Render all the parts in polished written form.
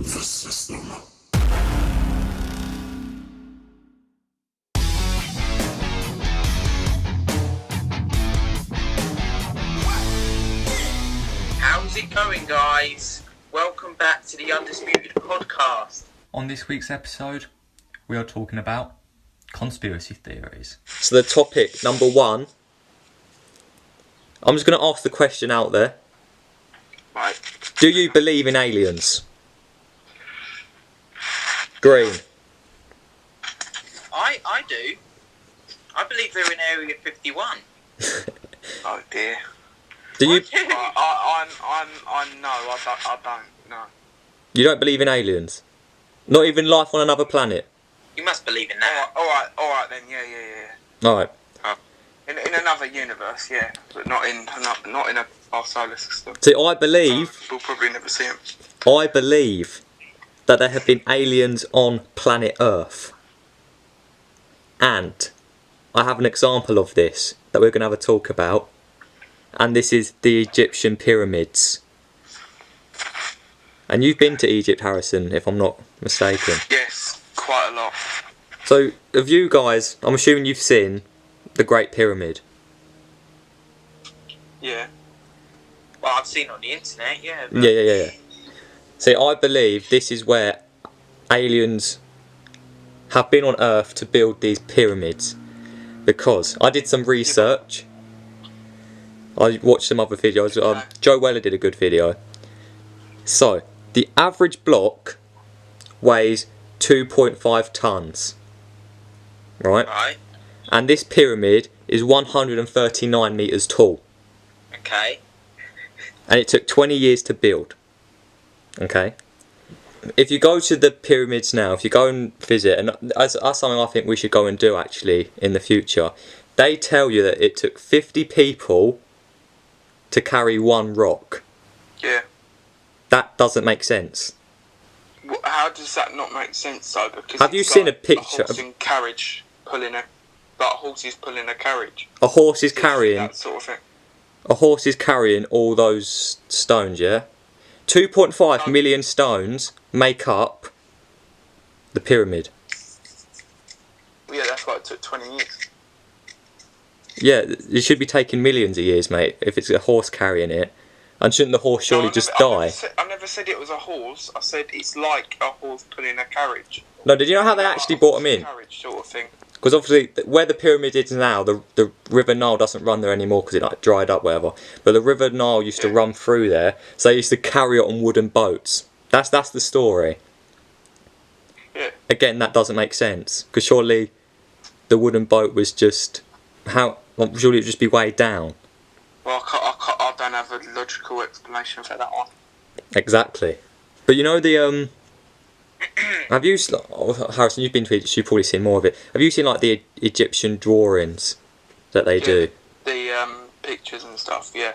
the system. How's it going, guys? Welcome back to the Undisputed Podcast. On this week's episode, we are talking about conspiracy theories. So the topic number one, I'm just going to ask the question out there. Right. Do you believe in aliens? Green. I do. I believe they're in Area 51. Oh dear. Do you? I don't. No. You don't believe in aliens? Not even life on another planet? You must believe in that. All right then. Yeah. Alright. In another universe, yeah, but not in our solar system. See, I believe We'll probably never see them. that there have been aliens on planet Earth. And I have an example of this that we're going to have a talk about. And this is the Egyptian pyramids. And you've been to Egypt, Harrison, if I'm not mistaken. Yes, quite a lot. So, of you guys, I'm assuming you've seen the Great Pyramid. Yeah. Well, I've seen on the internet, yeah. But... Yeah. See, I believe this is where aliens have been on Earth to build these pyramids. Because I did some research. I watched some other videos. Joe Weller did a good video. So, the average block weighs 2.5 tons. Right? And this pyramid is 139 metres tall. Okay. And it took 20 years to build. Okay? If you go to the pyramids now, if you go and visit, and that's something I think we should go and do actually in the future, they tell you that it took 50 people to carry one rock. Yeah. That doesn't make sense. How does that not make sense though? Because Have you seen a picture A horse in carriage pulling horses pulling a carriage. A horse is carrying That sort of thing. A horse is carrying all those stones, yeah? 2.5 million stones make up the pyramid. Yeah, that's why it took 20 years. Yeah, it should be taking millions of years, mate, if it's a horse carrying it. And shouldn't the horse surely die? I never said it was a horse. I said it's like a horse pulling a carriage. No, did you know how they actually brought them in? Carriage sort of thing. Because obviously, where the pyramid is now, the River Nile doesn't run there anymore because it like dried up, whatever. But the River Nile used to run through there, so they used to carry it on wooden boats. That's the story. Yeah. Again, that doesn't make sense because surely the wooden boat was just surely it'd just be weighed down. Well, I don't have a logical explanation for that one. Exactly. But you know the have you Harrison? You've been to Egypt. You've probably seen more of it. Have you seen like the Egyptian drawings that they do? The pictures and stuff. Yeah.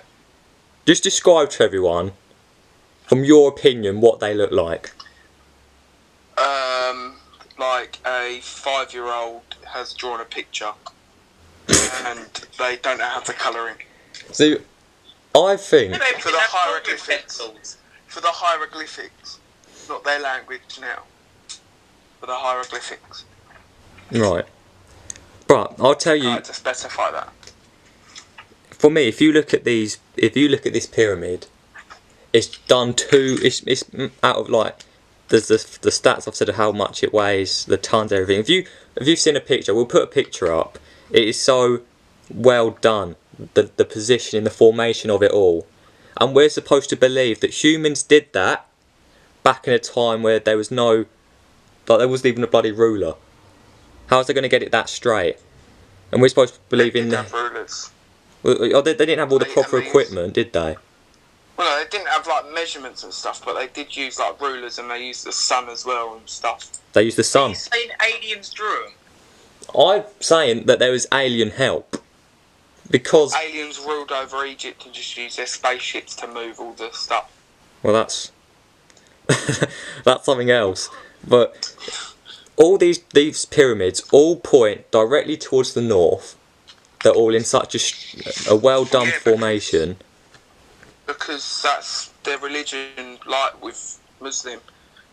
Just describe to everyone, from your opinion, what they look like. Like a 5-year-old has drawn a picture, and they don't know how to colour in. So, I think For the hieroglyphics, not their language now. For the hieroglyphics. right. But I'll tell you. I had to specify that. For me, if you look at this pyramid, it's done it's out of like there's the stats I've said of how much it weighs, the tons, everything. If you've seen a picture, we'll put a picture up. It is so well done, the positioning, the formation of it all, and we're supposed to believe that humans did that back in a time where there was no, like there wasn't even a bloody ruler. How's they going to get it that straight? And we're supposed to believe in the rulers. Well, they didn't have all the proper equipment, did they? Well, no, they didn't have like measurements and stuff, but they did use like rulers, and they used the sun as well and stuff. They used the sun. Are you saying aliens drew them? I'm saying that there was alien help because Aliens ruled over Egypt and just used their spaceships to move all the stuff. well, that's that's something else. But all these pyramids all point directly towards the north. They're all in such a well done formation. Because that's their religion, like with Muslim.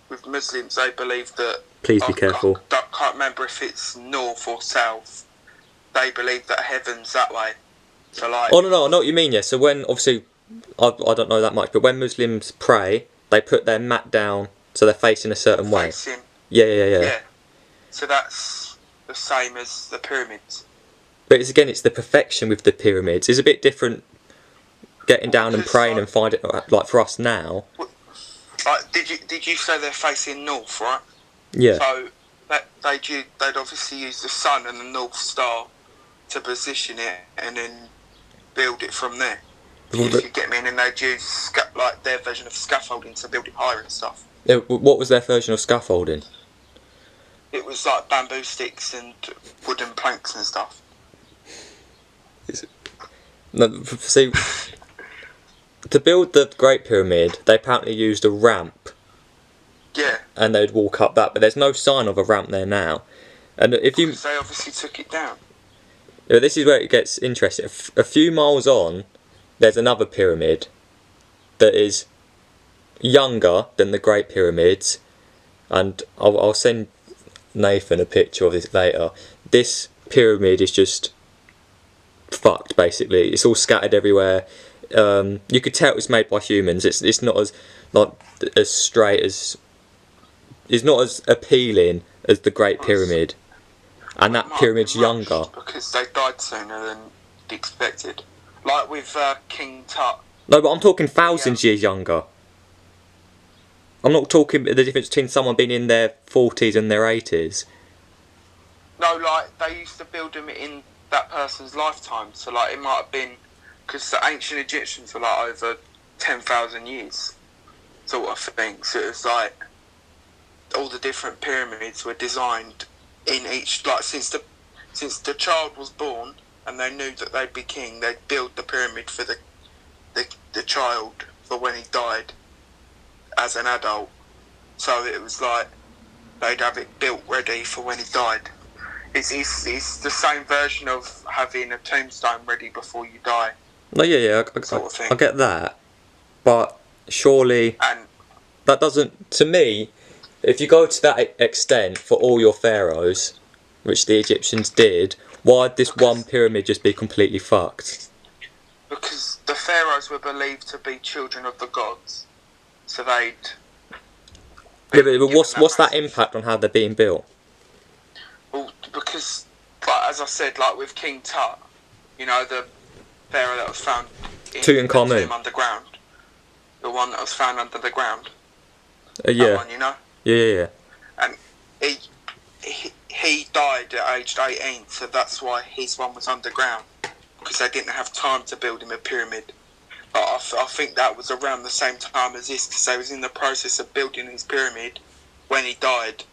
with Muslims, they believe that. Please be careful. I can't remember if it's north or south. They believe that heaven's that way. So like. Oh no, I know what you mean. Yeah. So when obviously, I don't know that much, but when Muslims pray, they put their mat down so they're facing a certain way. Yeah. So that's the same as the pyramids. But it's the perfection with the pyramids. It's a bit different. Getting down and praying and find it like for us now. Like, did you say they're facing north, right? Yeah. So they'd obviously use the sun and the North Star to position it and then build it from there. If you get me, and then they'd use like their version of scaffolding to build it higher and stuff. Yeah, what was their version of scaffolding? It was like bamboo sticks and wooden planks and stuff. No, see, to build the Great Pyramid, they apparently used a ramp. Yeah. And they'd walk up that, but there's no sign of a ramp there now. And if you, because they obviously took it down. Yeah, this is where it gets interesting. A few miles on, there's another pyramid that is younger than the Great Pyramids, and I'll send Nathan a picture of this later. This pyramid is just fucked, basically. It's all scattered everywhere. You could tell it was made by humans. It's not as straight as. It's not as appealing as the Great Pyramid, and that pyramid's younger because they died sooner than expected. Like with King Tut. No, but I'm talking thousands years younger. I'm not talking the difference between someone being in their 40s and their 80s. No, like they used to build them in that person's lifetime. So like it might have been because the ancient Egyptians were like over 10,000 years, sort of thing. So it was like all the different pyramids were designed in each, like since the child was born and they knew that they'd be king, they'd build the pyramid for the child for when he died as an adult. So it was like they'd have it built ready for when he died. It's the same version of having a tombstone ready before you die. No, yeah, I get that, but surely that doesn't. To me, if you go to that extent for all your pharaohs, which the Egyptians did, why'd this one pyramid just be completely fucked? Because the pharaohs were believed to be children of the gods, so they'd. Yeah, but what's that impact on how they're being built? Well, because, like, as I said, like with King Tut, you know, the pharaoh that was found in the tomb underground, the one that was found under the ground. Yeah. That one, you know. Yeah. And he died at age 18, so that's why his one was underground, because they didn't have time to build him a pyramid. But I think that was around the same time as this, because they was in the process of building his pyramid when he died,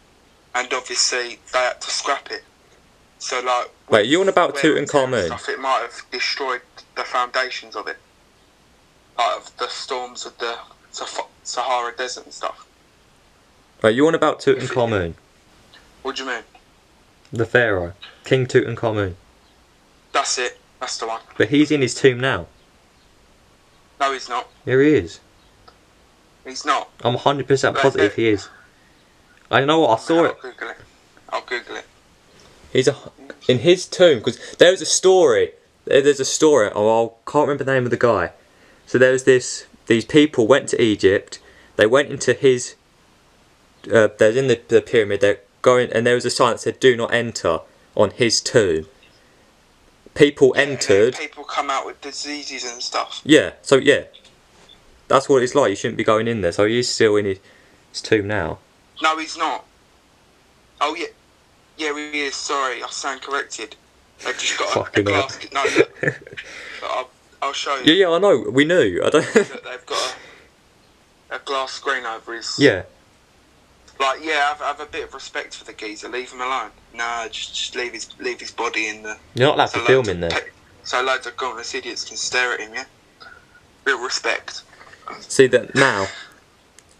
and obviously they had to scrap it. So like, wait, you on about Tutankhamun? It might have destroyed the foundations of it, like of the storms of the Sahara Desert and stuff. Wait, you on about Tutankhamun? What do you mean? The pharaoh, King Tutankhamun. That's it. That's the one. But he's in his tomb now. No, he's not. Here he is. He's not. I'm 100% positive he is. I know what I saw it. I'll Google it. He's in his tomb, because there's a story. There's a story. Oh, I can't remember the name of the guy. So there was these people went to Egypt. They went into his. They're in the pyramid. They're going, and there was a sign that said "Do not enter" on his tomb. People entered. People come out with diseases and stuff. Yeah. So yeah, that's what it's like. You shouldn't be going in there. So he's still in his tomb now. No, he's not. Oh yeah. Yeah, he is. Sorry, I stand corrected. They've just got a glass. No, look. I'll show you. Yeah, I know. We knew. I don't. Look, they've got a glass screen over his. Yeah. Like, yeah, have a bit of respect for the geezer. Leave him alone. No, just leave his body in the. You're not allowed to film in there. So loads of godless idiots can stare at him. Yeah. Real respect. See that now.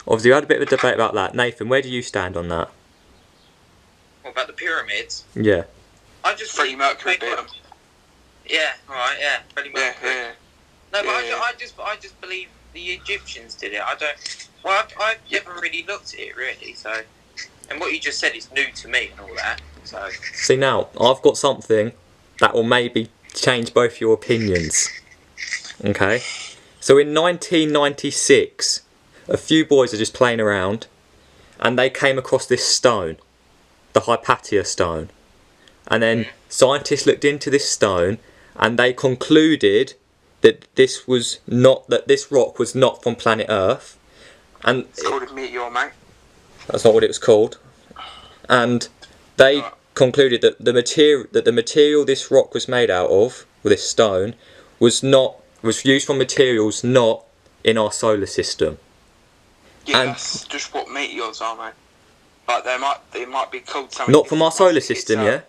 Obviously, we had a bit of a debate about that. Nathan, where do you stand on that? What about the pyramids? Yeah. I just Freddie Mercury bit. Yeah, right, yeah, Freddie Mercury. Yeah. No, but I just believe the Egyptians did it. I don't. Well, I've never really looked at it really, so. And what you just said is new to me and all that, so. See now, I've got something that will maybe change both your opinions. Okay? So in 1996, a few boys are just playing around, and they came across this stone, the Hypatia stone. And then scientists looked into this stone, and they concluded that this rock was not from planet Earth. And It's called a meteor, mate. that's not what it was called. And they concluded that the material this rock was made out of, this stone, was used from materials not in our solar system. Yeah, And- that's just what meteors are, mate. Like they might be called something. Not from our different. solar system, It's,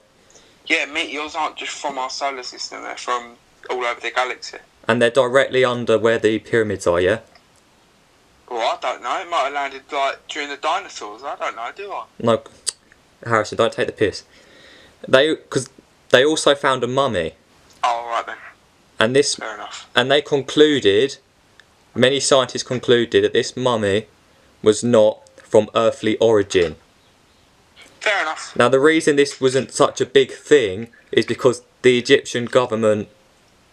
yeah? Yeah, meteors aren't just from our solar system. They're from all over the galaxy. And they're directly under where the pyramids are, yeah? Well, I don't know. It might have landed like during the dinosaurs. I don't know, do I? No, Harrison, don't take the piss. Because they also found a mummy, Oh, all right then. and Fair enough. many scientists concluded that this mummy was not from earthly origin. Fair enough. Now the reason this wasn't such a big thing is because the Egyptian government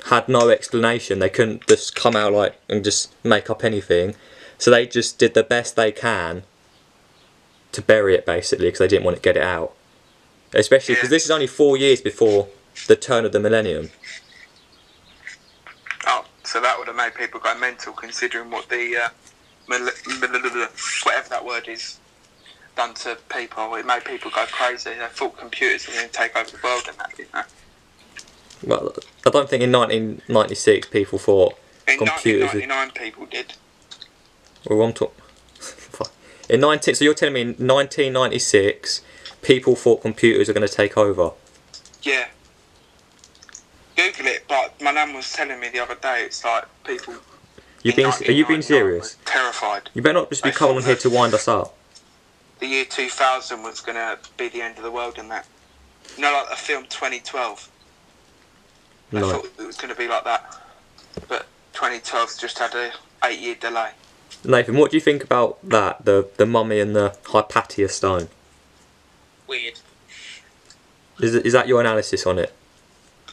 had no explanation. They couldn't just come out and just make up anything. So they just did the best they can to bury it, basically, because they didn't want to get it out. Especially because this is only 4 years before the turn of the millennium. Oh, so that would have made people go mental, considering what the whatever that word is done to people. It made people go crazy. They thought computers were going to take over the world and that, didn't they? Well, I don't think in 1996 people thought In computers. 1999, people did. Well, I'm talking. So you're telling me in 1996 people thought computers were going to take over? Yeah. Google it, but my nan was telling me the other day, it's like people. Are you being 1999 serious? were terrified. You better not just be coming on here to wind us up. The year 2000 was going to be the end of the world and that. You know, like the film 2012. I No. thought it was going to be like that. But 2012's just had a 8-year delay. Nathan, what do you think about that? The mummy and the Hypatia stone. Weird. Is that your analysis on it?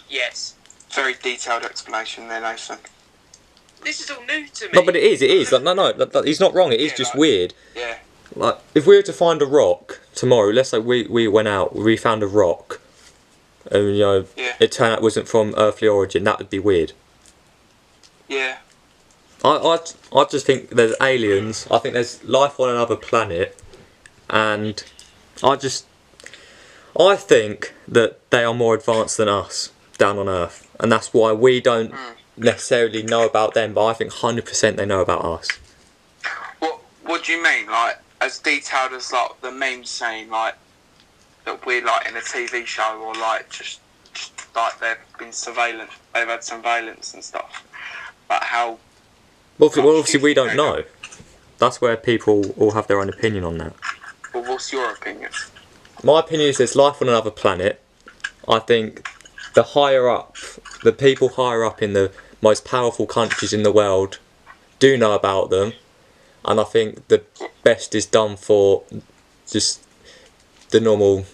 Yes. Very detailed explanation there, Nathan. This is all new to me. No, but it is. No, he's not wrong. It is Yeah, just like- weird. Yeah. Like, if we were to find a rock tomorrow, let's say we went out, we found a rock, and Yeah. it turned out it wasn't from earthly origin, that would be weird. Yeah. I just think there's aliens. I think there's life on another planet, and I think that they are more advanced than us down on Earth, and that's why we don't necessarily know about them. But I think 100% they know about us. What do you mean? Like, as detailed as like the memes saying like that we're like in a TV show, or like just like they've had surveillance and stuff. Like how? Well, obviously we don't know. That's where people all have their own opinion on that. Well, what's your opinion? My opinion is there's life on another planet. I think the people higher up in the most powerful countries in the world do know about them. And I think the best is done for just the normal,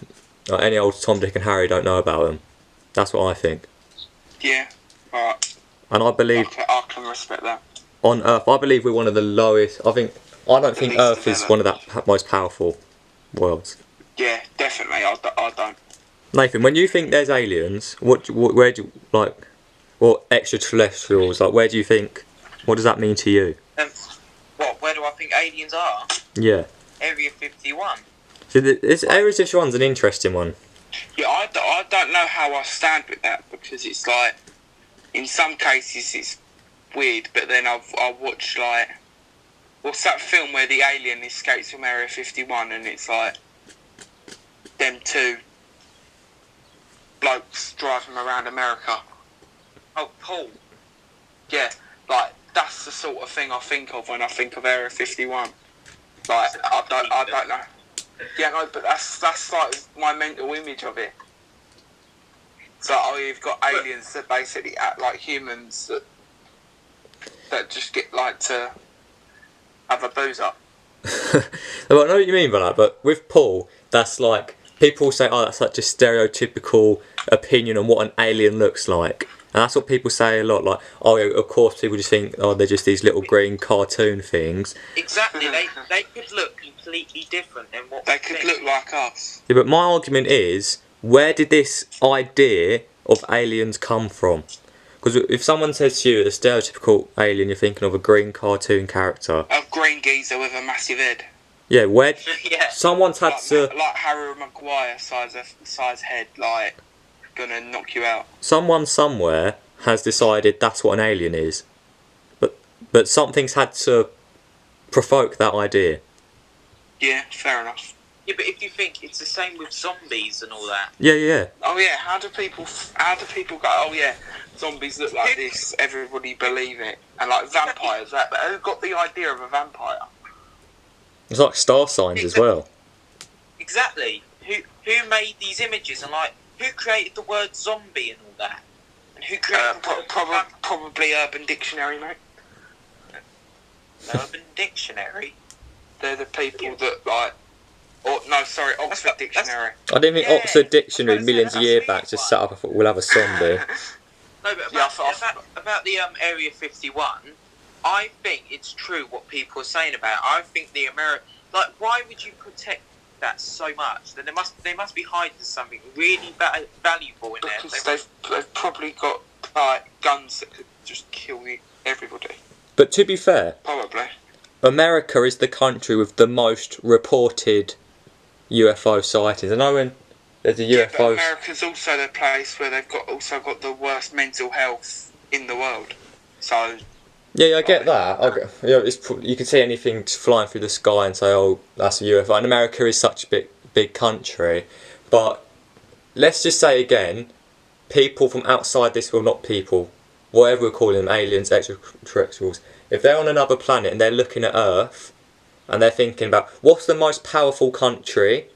any old Tom, Dick and Harry don't know about them. That's what I think. Yeah, right. And I believe I can respect that. on Earth, I believe we're one of the lowest. I don't think least Earth is one of developed. the most powerful worlds. Yeah, definitely. I don't. Nathan, when you think there's aliens, where do you, like, or extraterrestrials, like, where do you think, what does that mean to you? Where do I think aliens are? Yeah. Area 51. So this Area 51's an interesting one. Yeah, I don't know how I stand with that, because it's like, in some cases it's weird, but then I watch like, what's that film where the alien escapes from Area 51 and it's like them two blokes driving around America. Oh, Paul. Yeah, like that's the sort of thing I think of when I think of Area 51. Like I don't know. Yeah, no, but that's like my mental image of it. So you've got aliens that basically act like humans that just get like to have a booze up. Well, I know what you mean by that, but with Paul, that's like people say, "Oh, that's such a stereotypical opinion on what an alien looks like," and that's what people say a lot. Like, "Oh, yeah, of course, people just think, oh, they're just these little green cartoon things." Exactly. They could look completely different than what They could look like us. Yeah, but my argument is, where did this idea of aliens come from? Because if someone says to you, a stereotypical alien, you're thinking of a green cartoon character. A green geezer with a massive head. Yeah, where Yeah. someone's had to. Like Harry Maguire size head, like gonna knock you out. Someone somewhere has decided that's what an alien is, but something's had to provoke that idea. Yeah, fair enough. Yeah, but if you think it's the same with zombies and all that. Yeah. Oh yeah, how do people go? Oh yeah, zombies look like this. Everybody believe it, and like vampires. But who got the idea of a vampire? It's like star signs as well. Exactly. Who made these images and like who created the word zombie and all that? And who created the word Probably Urban Dictionary, mate. Urban Dictionary? They're the people that like. Oh no, sorry, Oxford Dictionary. I didn't think Yeah, Oxford Dictionary I was gonna millions say, of years that's back just one. set up. I thought we'll have a zombie. No, but about the Area 51, I think it's true what people are saying about it. I think the like, why would you protect that so much? Then they must be hiding something really valuable in there. Because they've probably got like guns that could just kill everybody. But to be fair, Probably. America is the country with the most reported UFO sightings. I know when there's a Yeah, but UFO. America's also the place where they've also got the worst mental health in the world. So Yeah, I get that. You can see anything flying through the sky and say, "Oh, that's a UFO." And America is such a big country, but let's just say again, people from outside this world, not people, whatever we're calling them, aliens, extraterrestrials. If they're on another planet and they're looking at Earth, and they're thinking about what's the most powerful country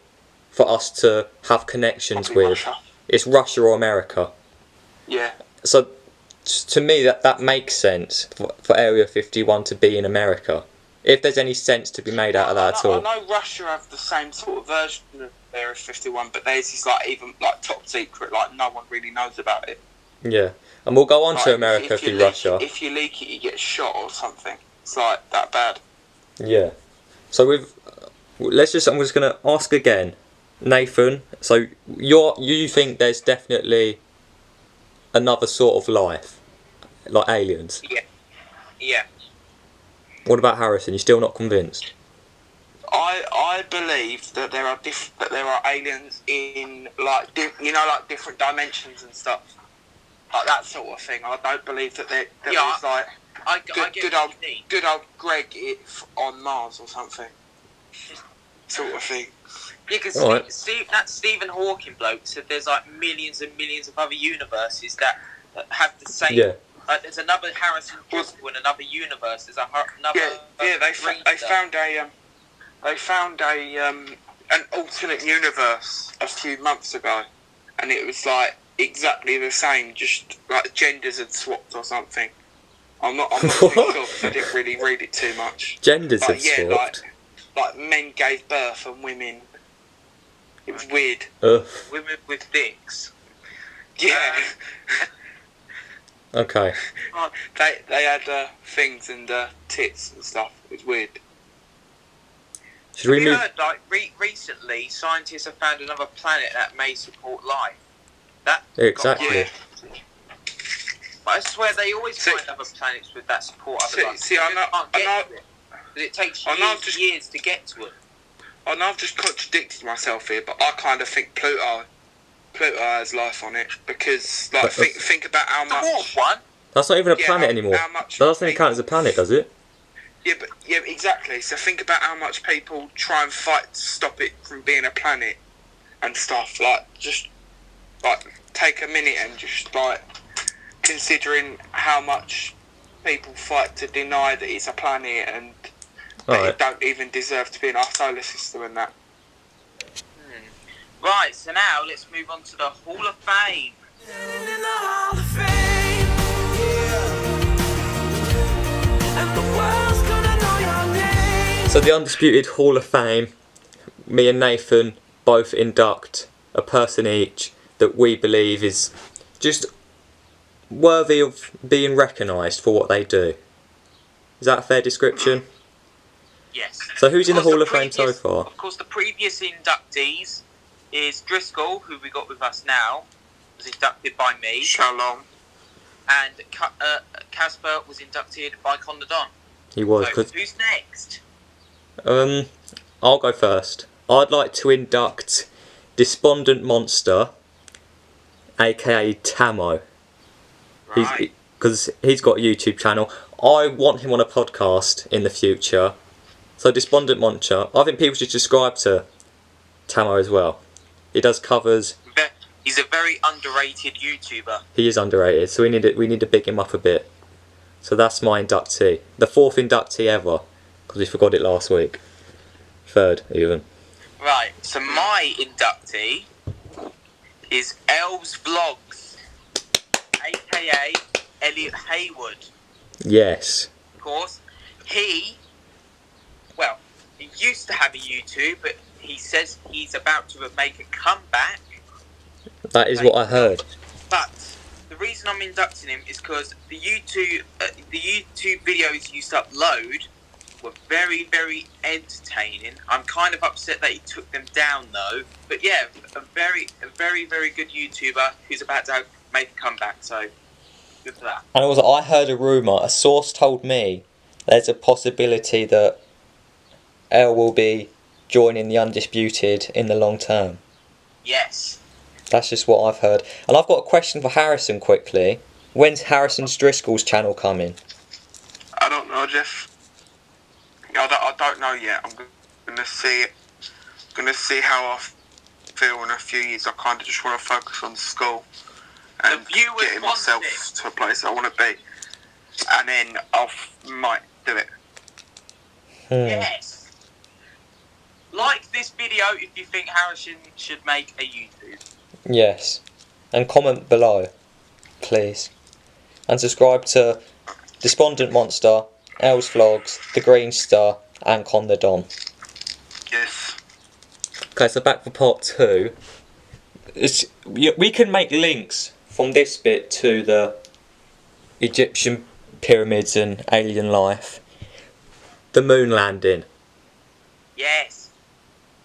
for us to have connections probably with, Russia. it's Russia or America. Yeah. So to me that makes sense for Area 51 to be in America, if there's any sense to be made out of that at all. I know Russia have the same sort of version of Area 51, but theirs is like even like top secret, like no one really knows about it. Yeah, and we'll go on Like, to America if you through leak Russia. If you leak it, you get shot or something. It's like that bad. Yeah. So I'm just gonna ask again, Nathan. So you think there's definitely another sort of life, like aliens? Yeah. Hmm. What about Harrison? You still not convinced? I believe that there are aliens in like like different dimensions and stuff, like that sort of thing. I don't believe that there is like I get good what old you mean. good old Greg on Mars or something, sort of thing. Yeah, because Alright. that Stephen Hawking bloke said there's like millions and millions of other universes that have the same. Yeah. There's another Harrison Driscoll in another universe. There's another. They found an alternate universe a few months ago, and it was like exactly the same, just like genders had swapped or something. I'm not too sure because I didn't really read it too much. Genders But have yeah, swapped. like men gave birth and women. It was weird. Women with dicks. Yeah, Okay. they had things and tits and stuff. It was weird. Should we Have you move? heard, like, recently, scientists have found another planet that may support life. That Yeah, exactly. Yeah. But I swear they always See- find other planets with that support other See- life. see, I know- Can't I get know- to it. 'Cause it takes I know years, just- years to get to it. I know I've just contradicted myself here, but I kind of think Pluto has life on it because, like, But- think about how The dwarf much. one. That's not even a Yeah, planet how anymore. much That doesn't even people- count as a planet, does it? Yeah, exactly. So think about how much people try and fight to stop it from being a planet and stuff. Like, just like take a minute and just like considering how much people fight to deny that it's a planet and that Alright. it don't even deserve to be in our solar system and that. Right, so now let's move on to the Hall of Fame. In the Hall of Fame, and the world's gonna know your name. So the Undisputed Hall of Fame, me and Nathan both induct a person each that we believe is just worthy of being recognised for what they do. Is that a fair description? Yes. So who's in the Of course, Hall of Fame so previous- far? Of course, the previous inductees is Driscoll, who we got with us now, was inducted by me, Shalom. and Casper was inducted by Condor. He was. So, 'Cause who's next? I'll go first. I'd like to induct Despondent Monster, aka Tamo. Right. Because he's got a YouTube channel. I want him on a podcast in the future. So Despondent Monster, I think people should subscribe to Tamo as well. He does covers. He's a very underrated YouTuber. He is underrated, so we need to big him up a bit. So that's my inductee, the 4th inductee ever, because we forgot it last week. 3rd even. Right, so my inductee is Elves Vlogs, aka Elliot Haywood. Yes. Of course, he used to have a YouTube, but he says he's about to make a comeback. That is what I heard. But the reason I'm inducting him is because the YouTube videos he used to upload were very, very entertaining. I'm kind of upset that he took them down though. But yeah, a very, very good YouTuber who's about to make a comeback. So good for that. And also, I heard a rumour, a source told me there's a possibility that Elle will be joining the Undisputed in the long term. Yes. That's just what I've heard. And I've got a question for Harrison quickly. When's Harrison Driscoll's channel coming? I don't know, Jeff. I don't know yet. I'm gonna see it. Gonna see how I feel in a few years. I kind of just want to focus on school and The viewers getting want myself it. to a place I want to be, and then might do it. Yes. Like this video if you think Harrison should make a YouTube. Yes. And comment below, please. And subscribe to Despondent Monster, Elle's Vlogs, The Green Star, and Condor Don. Yes. Okay, so back for part 2. We can make links from this bit to the Egyptian pyramids and alien life. The moon landing. Yes.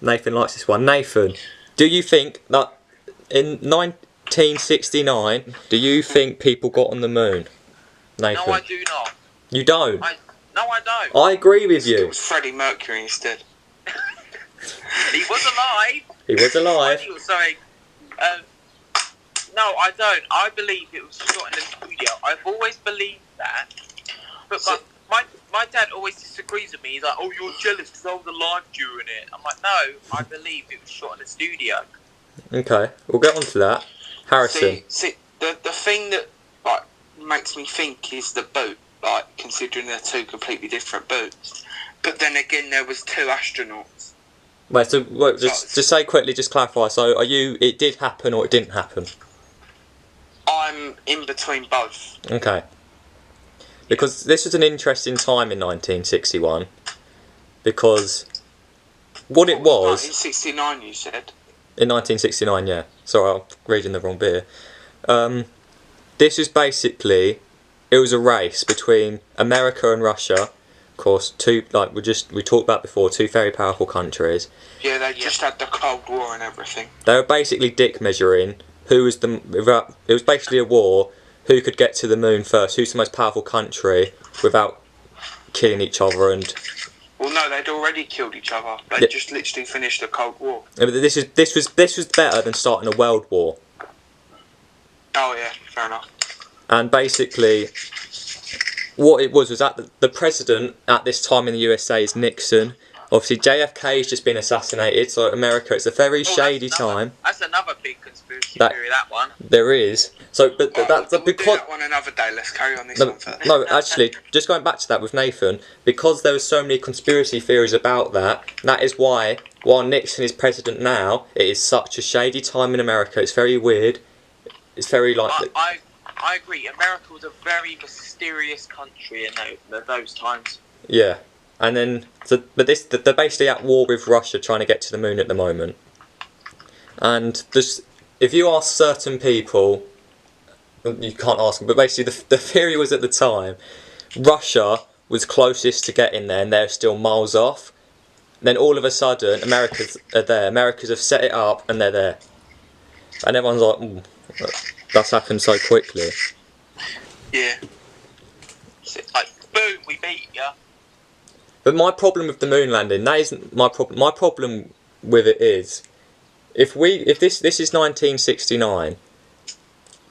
Nathan likes this one. Nathan, do you think that in 1969, do you think people got on the moon? Nathan? No, I do not. You don't? No, I don't. I agree with It you. was Freddie Mercury instead. He was alive. He was alive. Sorry. No, I don't. I believe it was shot in a studio. I've always believed that. But my dad always disagrees with me. He's like, oh, you're jealous because I was alive during it. I'm like, no, I believe it was shot in a studio. Okay, we'll get on to that. Harrison. See, the thing that makes me think is the boot. Considering they're 2 completely different boots. But then again, there was 2 astronauts. Wait, just say quickly, just clarify. So, it did happen or it didn't happen? I'm in between both. Okay. Because this was an interesting time in 1961. Because what it was... 1969, you said? In 1969, yeah. Sorry, I'm reading the wrong bit. This was basically... It was a race between America and Russia. Of course, we talked about before, 2 very powerful countries. Yeah, they just had the Cold War and everything. They were basically dick measuring who was it was basically a war, who could get to the moon first, who's the most powerful country without killing each other. And well, no, they'd already killed each other. They just literally finished the Cold War. this was better than starting a world war. Oh yeah, fair enough. And basically, what it was that the president at this time in the USA is Nixon. Obviously, JFK has just been assassinated, so America, it's a very shady time. That's another big conspiracy theory, that one. There is. So, but that's we'll because do that one another day. Let's carry on this one first. No, actually, just going back to that with Nathan, because there were so many conspiracy theories about that. That is why, while Nixon is president now, it is such a shady time in America. It's very weird. It's very like. I agree. America was a very mysterious country in those times. Yeah. And then, they're basically at war with Russia trying to get to the moon at the moment. And if you ask certain people, you can't ask them, but basically the theory was at the time, Russia was closest to getting there and they're still miles off. Then all of a sudden, Americans are there. Americans have set it up and they're there. And everyone's like, that's happened so quickly. Yeah. So, like, boom, we beat ya. But my problem with the moon landing, that isn't my problem. My problem with it is, if this is 1969,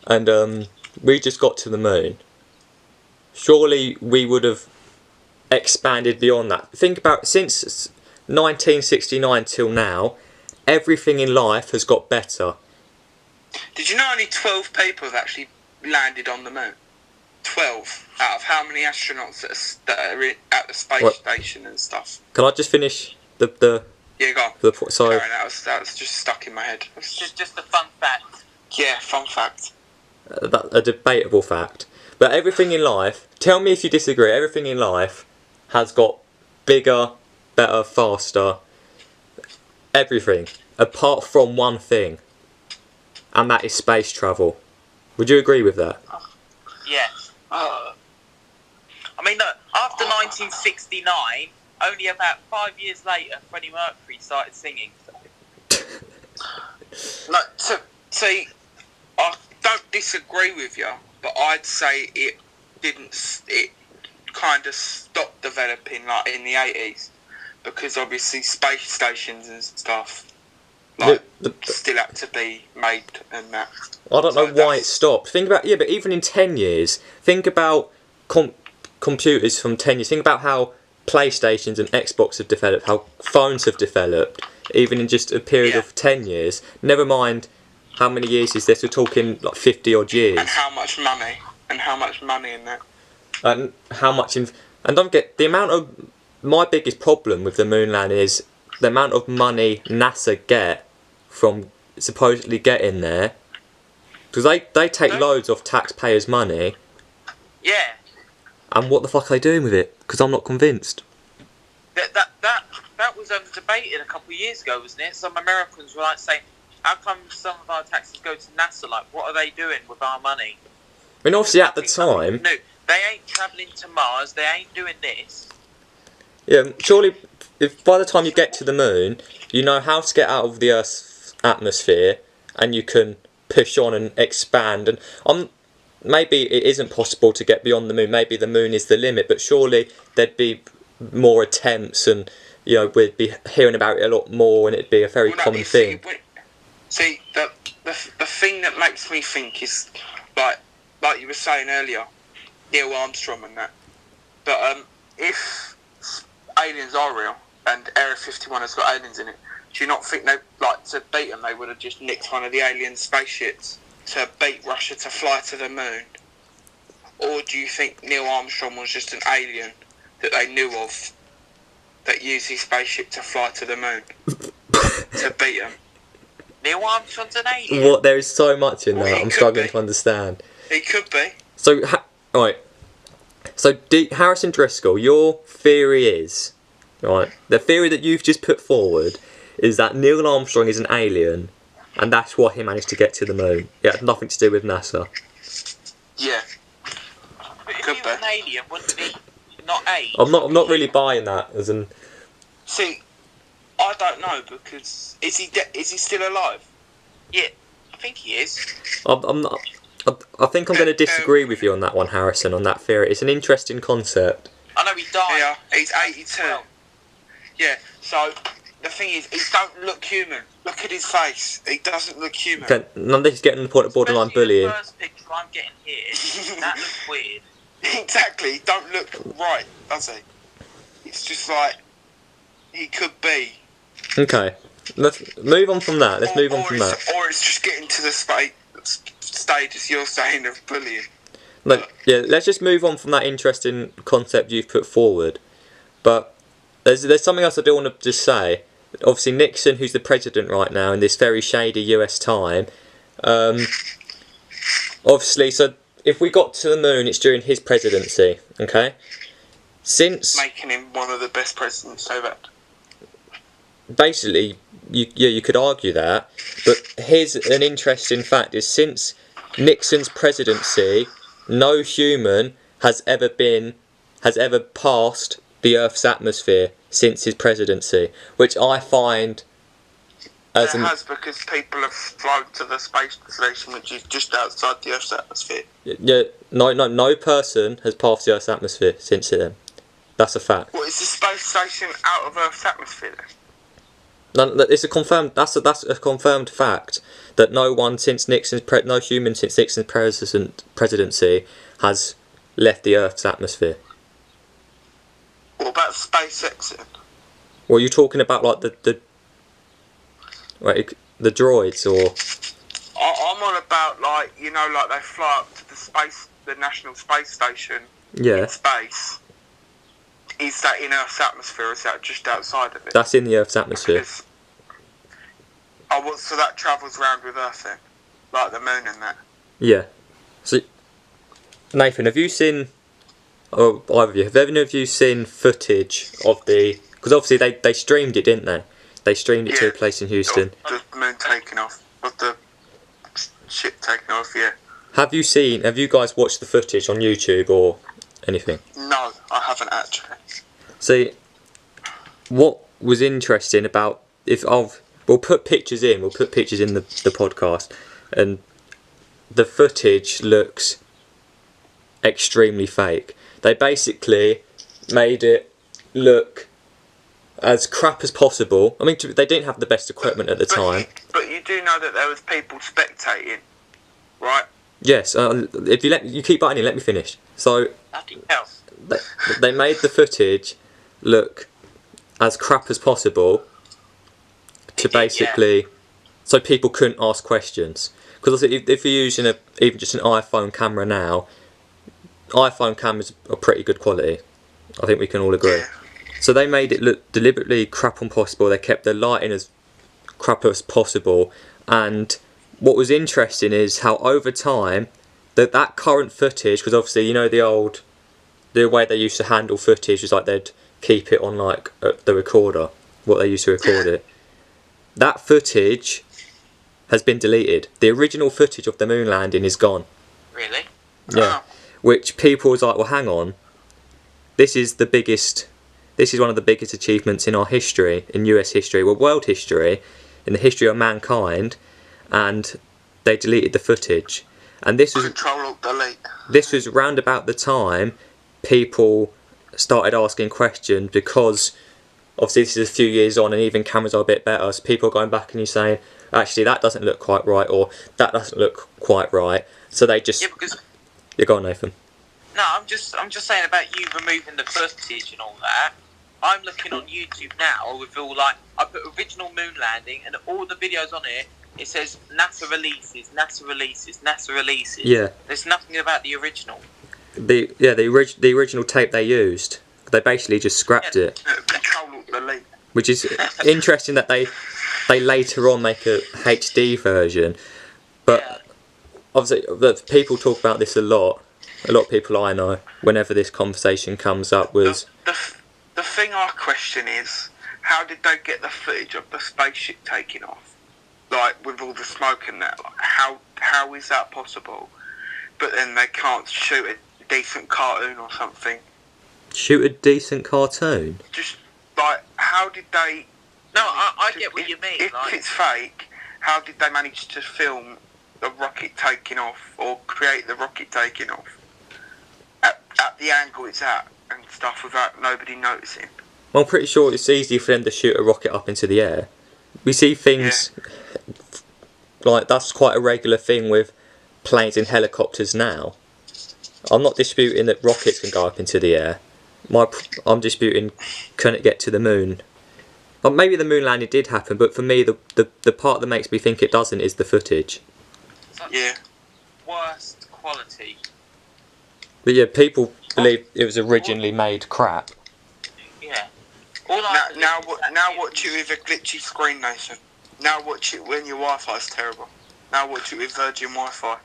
and we just got to the moon, surely we would have expanded beyond that. Think about, since 1969 till now, everything in life has got better. Did you know only 12 people have actually landed on the moon? 12 out of how many astronauts that are at the space station and stuff? Can I just finish the Yeah, go on. Sorry. That was just stuck in my head. Just a fun fact. Yeah, fun fact. A debatable fact. But everything in life, tell me if you disagree, everything in life has got bigger, better, faster, everything, apart from one thing, and that is space travel. Would you agree with that? Yeah. I mean, look, after 1969, only about 5 years later, Freddie Mercury started singing. No, see, I don't disagree with you, but I'd say it kind of stopped developing like in the 80s, because obviously space stations and stuff still had to be made and that. I don't know why it stopped. Think about, but even in 10 years, think about computers from 10 years. Think about how PlayStations and Xbox have developed, how phones have developed, even in just a period of 10 years. Never mind how many years is this, we're talking like 50 odd years. And how much money in that. And how much, and don't get, the amount of, my biggest problem with the moon landing is the amount of money NASA get from supposedly getting there. Because they take loads of taxpayers' money. Yeah. And what the fuck are they doing with it? Because I'm not convinced. That was debated a couple of years ago, wasn't it? Some Americans were like saying, how come some of our taxes go to NASA? Like, what are they doing with our money? I mean, obviously at the time... No, they ain't travelling to Mars, they ain't doing this. Yeah, surely, if by the time you get to the moon, you know how to get out of the Earth's atmosphere, and you can push on and expand, and maybe it isn't possible to get beyond the moon, maybe the moon is the limit, but surely there'd be more attempts, and we'd be hearing about it a lot more, and it'd be a very common thing. See, the thing that makes me think is, like you were saying earlier, Neil Armstrong and that, but if aliens are real, and Area 51 has got aliens in it, do you not think they, like, to beat them, they would have just nicked one of the alien spaceships to beat Russia to fly to the moon? Or do you think Neil Armstrong was just an alien that they knew of that used his spaceship to fly to the moon to beat them? Neil Armstrong's an alien? What? There is so much in that, I'm struggling to understand. He could be. So, right. So, Harrison Driscoll, your theory is, right, the theory that you've just put forward is that Neil Armstrong is an alien, and that's why he managed to get to the moon. It had nothing to do with NASA. Yeah. But if he was an alien, wouldn't he not age? I'm not really buying that as an... See, I don't know, because is he still alive? Yeah, I think he is. I'm not... I think I'm going to disagree with you on that one, Harrison, on that theory. It's an interesting concept. I know he died. Yeah, he's 82. Yeah, so the thing is, he don't look human. Look at his face. He doesn't look human. Okay, none of this is getting to the point of borderline bullying. The first picture I'm getting here, that looks weird. Exactly, he don't look right, does he? It's just like, he could be. Okay, let's move on from that. Let's move on from that. Or it's just getting to the stage, as you're saying, of bullying. Let's just move on from that interesting concept you've put forward. But there's something else I do want to just say. Obviously, Nixon, who's the president right now in this very shady US time, obviously, so if we got to the moon, it's during his presidency, okay? since making him one of the best presidents they've had. basically, you could argue that, but here's an interesting fact: is since Nixon's presidency, no human has ever passed the Earth's atmosphere since his presidency, which I find as It has, because people have flown to the space station, which is just outside the Earth's atmosphere. no person has passed the Earth's atmosphere since then. That's a fact. What, is the space station out of Earth's atmosphere then? No, it's a confirmed. That's a confirmed fact that no human since Nixon's presidency has left the Earth's atmosphere. What about SpaceX then? Well, you're talking about like the droids, or I'm on about, like, you know, like they fly up to the National Space Station in space. Is that in Earth's atmosphere, or is that just outside of it? That's in the Earth's atmosphere. So that travels around with Earth then? Like the moon and that? Yeah. So, Nathan, have you seen, or either of you, have any of you seen footage of the, because obviously they streamed it, didn't they? They streamed it to a place in Houston. The moon taking off, with the ship taking off, yeah. Have you guys watched the footage on YouTube or anything? No, I haven't actually. See, what was interesting about, we'll put pictures in the podcast, and the footage looks extremely fake. They basically made it look as crap as possible. I mean, they didn't have the best equipment at the time. But you do know that there was people spectating, right? Yes, if you keep butting in, let me finish. So, Nothing else. they made the footage look as crap as possible to basically, so people couldn't ask questions. Because if you're using even just an iPhone camera now, iPhone cameras are pretty good quality. I think we can all agree. Yeah. So they made it look deliberately crap on possible. They kept the lighting as crap as possible. And what was interesting is how over time, that current footage, because obviously, you know, the way they used to handle footage was like they'd keep it on like the recorder, what they used to record it. That footage has been deleted. The original footage of the moon landing is gone. Really? Yeah. Which people was like, well, hang on. This is one of the biggest achievements in our history, in US history, well, world history, in the history of mankind, and they deleted the footage. And this was Control-Alt-Delete. This was round about the time people started asking questions, because obviously this is a few years on and even cameras are a bit better, so people are going back and you're saying, actually that doesn't look quite right, or that doesn't look quite right. So they just... Yeah, because... You're going, Nathan. No, I'm just saying about you removing the footage and all that. I'm looking on YouTube now with all, like, I put original moon landing, and all the videos on it, it says NASA releases, NASA releases, NASA releases. Yeah. There's nothing about the original. The original tape they used, they basically just scrapped it. Control-Alt-Delete. Which is interesting that they later on make a HD version. But obviously, people talk about this a lot. A lot of people I know, whenever this conversation comes up, was... The thing I question is, how did they get the footage of the spaceship taking off? Like, with all the smoke and that. Like, how is that possible? But then they can't shoot a decent cartoon or something. Shoot a decent cartoon? Just, like, how did they... No, I get what you mean. If it's fake, how did they manage to film the rocket taking off, or create the rocket taking off at the angle it's at and stuff, without nobody noticing? Well, I'm pretty sure it's easy for them to shoot a rocket up into the air. We see things like that's quite a regular thing with planes and helicopters now. I'm not disputing that rockets can go up into the air. I'm disputing, can it get to the moon? Well, maybe the moon landing did happen, but for me, the part that makes me think it doesn't is the footage. Yeah. Worst quality. But yeah, people believe it was originally made crap. Yeah. Now watch it with a glitchy screen, Nathan. Now watch it when your Wi-Fi's terrible. Now watch it with Virgin Wi-Fi.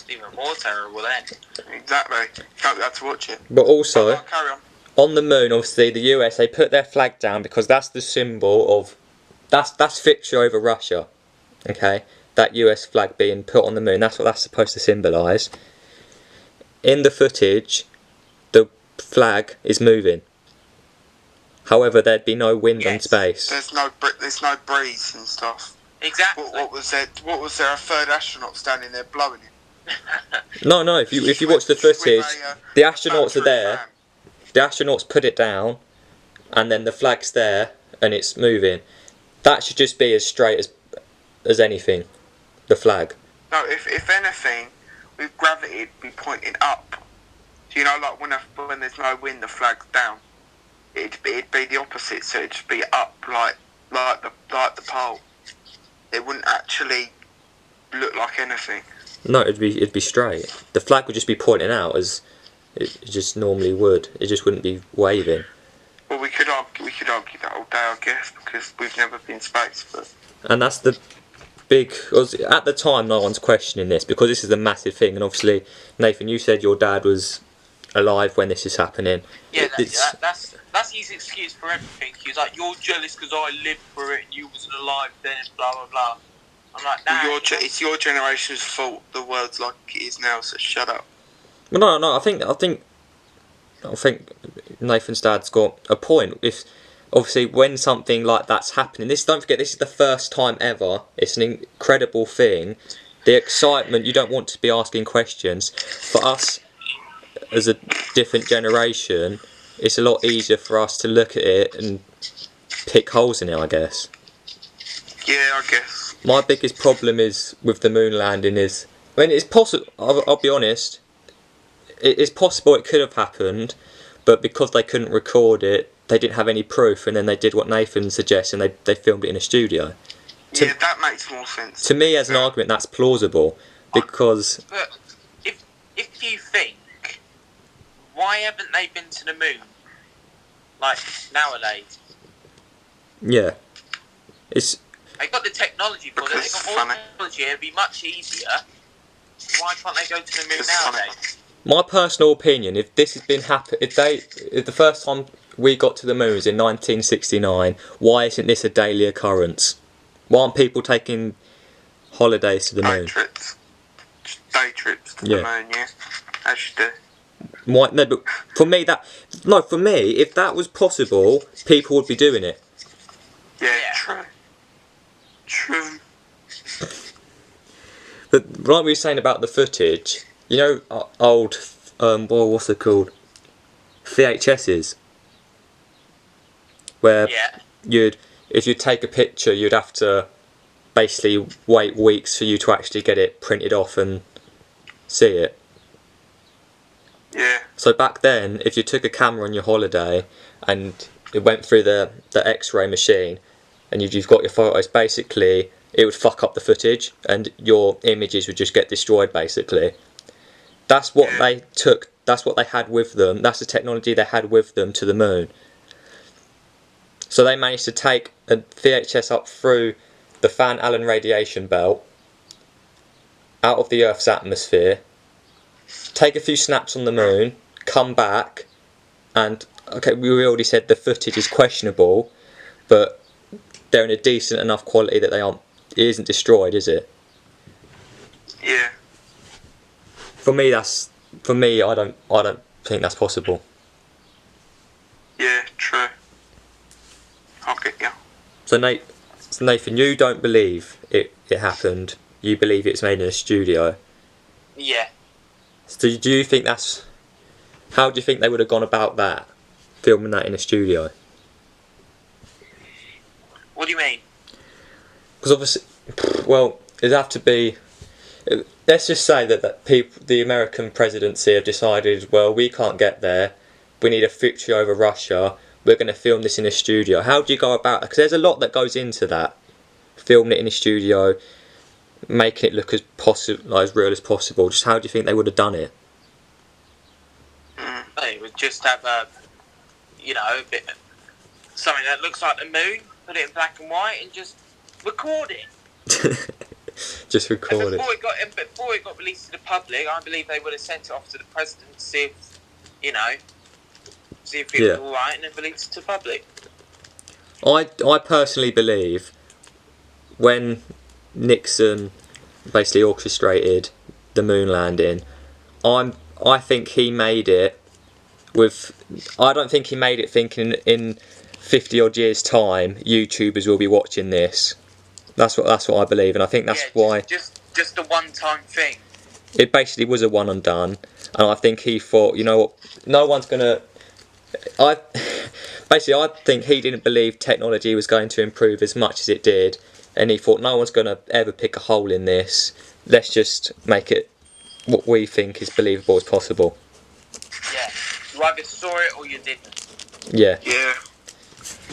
Even more terrible then. Exactly. Can't be able to watch it. But also, Carry on. on the moon, obviously, the US, they put their flag down because that's the symbol of... That's victory over Russia. Okay? That US flag being put on the moon, that's what that's supposed to symbolise. In the footage, the flag is moving. However, there'd be no wind on space. There's no breeze and stuff. Exactly. What was there? A third astronaut standing there blowing it? No. If you watch the footage, the astronauts are there. The astronauts put it down, and then the flag's there, and it's moving. That should just be as straight as anything. The flag. No, if anything, with gravity, it'd be pointing up. Do you know, like when there's no wind, the flag's down. It'd be the opposite, so it'd just be up, like the pole. It wouldn't actually look like anything. No, it'd be straight. The flag would just be pointing out as it just normally would. It just wouldn't be waving. Well, we could argue that all day, I guess, because we've never been in space. But and that's the big. At the time, no one's questioning this because this is a massive thing. And obviously, Nathan, you said your dad was alive when this is happening. Yeah, that's his excuse for everything. He was like, "You're jealous because I lived through it and you wasn't alive then." Blah blah blah. I'm like, nah. It's your generation's fault. The world's like it is now, so shut up. Well, no. I think Nathan's dad's got a point. If obviously when something like that's happening, don't forget this is the first time ever. It's an incredible thing. The excitement, you don't want to be asking questions. For us, as a different generation, it's a lot easier for us to look at it and pick holes in it, I guess. Yeah, I guess. My biggest problem is with the moon landing is, I mean, it's possible. I'll be honest. It's possible it could have happened, but because they couldn't record it, they didn't have any proof, and then they did what Nathan suggests, and they filmed it in a studio. Yeah, that makes more sense. To me, as an argument, that's plausible, because... But if you think, why haven't they been to the moon? Like, nowadays? Yeah. They got the technology for it. They got all the technology. It'd be much easier. Why can't they go to the moon nowadays? My personal opinion, if this has been if the first time we got to the moon was in 1969, why isn't this a daily occurrence? Why aren't people taking holidays to the moon? Day trips to the moon, yeah. As you do. Why? No, but for me, if that was possible, people would be doing it. Yeah. True. But like we were saying about the footage, you know, old, what's it called? VHSs. Where if you take a picture, you'd have to basically wait weeks for you to actually get it printed off and see it. Yeah. So back then, if you took a camera on your holiday and it went through the X-ray machine and you've got your photos, basically it would fuck up the footage and your images would just get destroyed, basically. That's what they took, that's what they had with them, that's the technology they had with them to the moon. So they managed to take a VHS up through the Van Allen radiation belt, out of the Earth's atmosphere, take a few snaps on the moon, come back, and okay, we already said the footage is questionable, but they're in a decent enough quality that it isn't destroyed, is it? Yeah. For me, I don't think that's possible. Yeah, true. I'll get you. So Nathan, you don't believe it happened. You believe it's made in a studio. Yeah. So do you think how do you think they would have gone about that, filming that in a studio? What do you mean? Because obviously, well, it'd have to be. Let's just say that the American presidency have decided, well, we can't get there. We need a victory over Russia. We're going to film this in a studio. How do you go about that? Because there's a lot that goes into that. Filming it in a studio, making it look as real as possible. Just how do you think they would have done it? They would just have something that looks like the moon, put it in black and white, and just record it. Just record it. Before it got released to the public, I believe they would have sent it off to the president to see if, see if it was alright, and then release it to public. I personally believe when Nixon basically orchestrated the moon landing, I think he made it with. I don't think he made it thinking in 50 odd years' time YouTubers will be watching this. That's what I believe, and I think that's why. Just a one-time thing. It basically was a one and done, and I think he thought, you know what, no one's gonna. I think he didn't believe technology was going to improve as much as it did, and he thought no one's gonna ever pick a hole in this. Let's just make it what we think is believable as possible. Yeah, you either saw it or you didn't. Yeah. Yeah.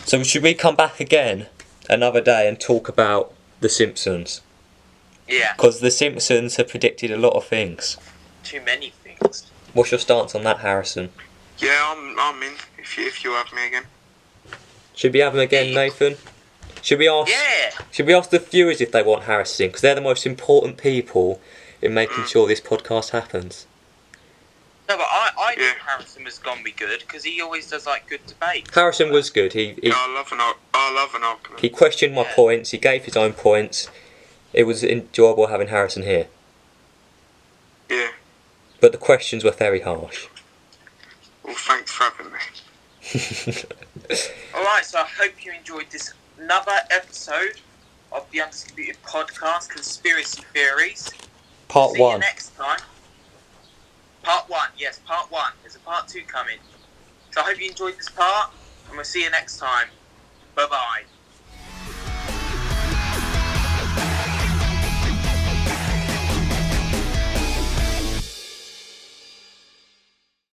So should we come back again another day and talk about the Simpsons? Yeah. Because the Simpsons have predicted a lot of things. Too many things. What's your stance on that, Harrison? Yeah, I'm in. If you have me again. Should we have him again, Nathan? Should we ask? Yeah. Should we ask the viewers if they want Harrison? Because they're the most important people in making sure this podcast happens. No, but I knew Harrison was gonna be good because he always does like good debate. Harrison was good. He I love an argument. he questioned my points. He gave his own points. It was enjoyable having Harrison here. Yeah. But the questions were very harsh. Well, thanks for having me. Alright, so I hope you enjoyed this another episode of the Undisputed Podcast, Conspiracy Theories. Part See 1. you next time. Part 1, yes, part 1. There's a part 2 coming. So I hope you enjoyed this part, and we'll see you next time. Bye-bye.